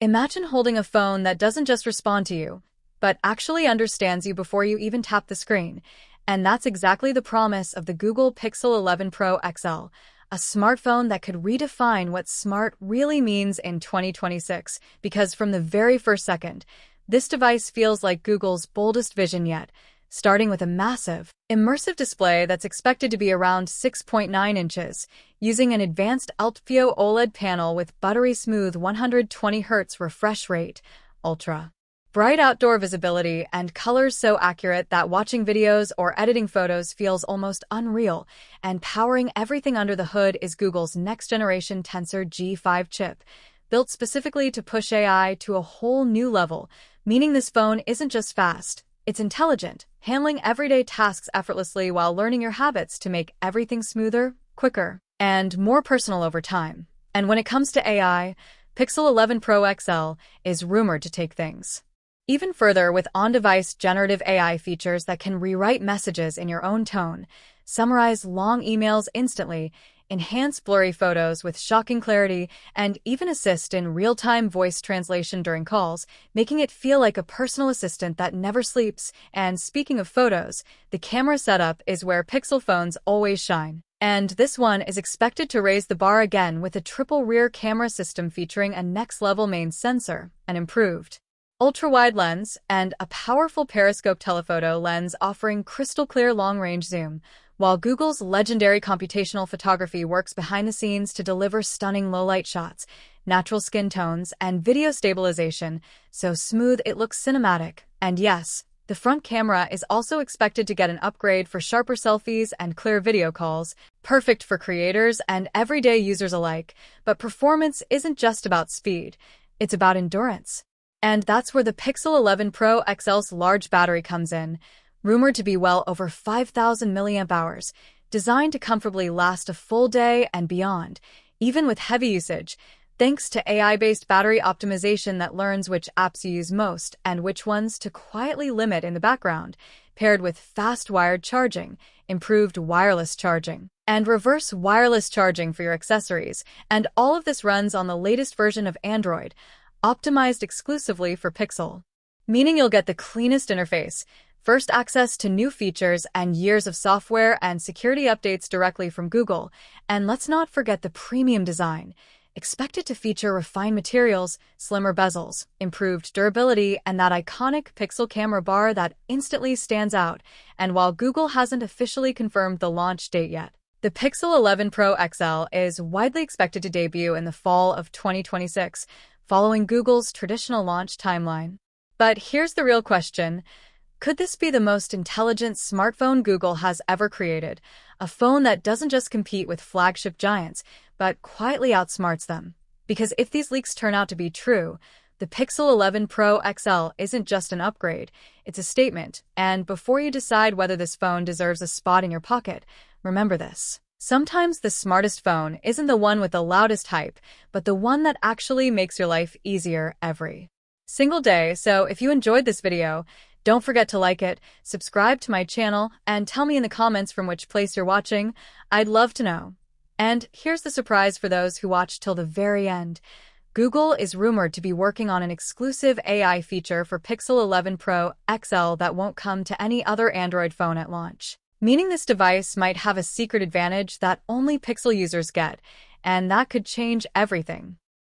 Imagine holding a phone that doesn't just respond to you, but actually understands you before you even tap the screen. And that's exactly the promise of the Google Pixel 11 Pro XL, a smartphone that could redefine what smart really means in 2026, because from the very first second, this device feels like Google's boldest vision yet, starting with a massive, immersive display that's expected to be around 6.9 inches, using an advanced Alpeo OLED panel with buttery-smooth 120Hz refresh rate, ultra bright outdoor visibility, and colors so accurate that watching videos or editing photos feels almost unreal, and powering everything under the hood is Google's next-generation Tensor G5 chip, built specifically to push AI to a whole new level, meaning this phone isn't just fast, it's intelligent, handling everyday tasks effortlessly while learning your habits to make everything smoother, quicker, and more personal over time. And when it comes to AI, Pixel 11 Pro XL is rumored to take things even further with on-device generative AI features that can rewrite messages in your own tone, summarize long emails instantly, enhance blurry photos with shocking clarity, and even assist in real-time voice translation during calls, making it feel like a personal assistant that never sleeps. And speaking of photos, the camera setup is where Pixel phones always shine. And this one is expected to raise the bar again with a triple rear camera system featuring a next-level main sensor, an improved ultra-wide lens, and a powerful periscope telephoto lens offering crystal-clear long-range zoom, while Google's legendary computational photography works behind the scenes to deliver stunning low-light shots, natural skin tones, and video stabilization, so smooth it looks cinematic. And yes, the front camera is also expected to get an upgrade for sharper selfies and clear video calls, perfect for creators and everyday users alike. But performance isn't just about speed, it's about endurance. And that's where the Pixel 11 Pro XL's large battery comes in, rumored to be well over 5,000 mAh, designed to comfortably last a full day and beyond, even with heavy usage, thanks to AI-based battery optimization that learns which apps you use most and which ones to quietly limit in the background, paired with fast wired charging, improved wireless charging, and reverse wireless charging for your accessories. And all of this runs on the latest version of Android, optimized exclusively for Pixel, meaning you'll get the cleanest interface, first access to new features, and years of software and security updates directly from Google. And let's not forget the premium design, expected to feature refined materials, slimmer bezels, improved durability, and that iconic Pixel camera bar that instantly stands out. And while Google hasn't officially confirmed the launch date yet, the Pixel 11 Pro XL is widely expected to debut in the fall of 2026, following Google's traditional launch timeline. But here's the real question. Could this be the most intelligent smartphone Google has ever created? A phone that doesn't just compete with flagship giants, but quietly outsmarts them? Because if these leaks turn out to be true, the Pixel 11 Pro XL isn't just an upgrade, it's a statement. And before you decide whether this phone deserves a spot in your pocket, remember this. Sometimes the smartest phone isn't the one with the loudest hype, but the one that actually makes your life easier every single day. So if you enjoyed this video, don't forget to like it, subscribe to my channel, and tell me in the comments from which place you're watching. I'd love to know. And here's the surprise for those who watched till the very end. Google is rumored to be working on an exclusive AI feature for Pixel 11 Pro XL that won't come to any other Android phone at launch, meaning this device might have a secret advantage that only Pixel users get, and that could change everything.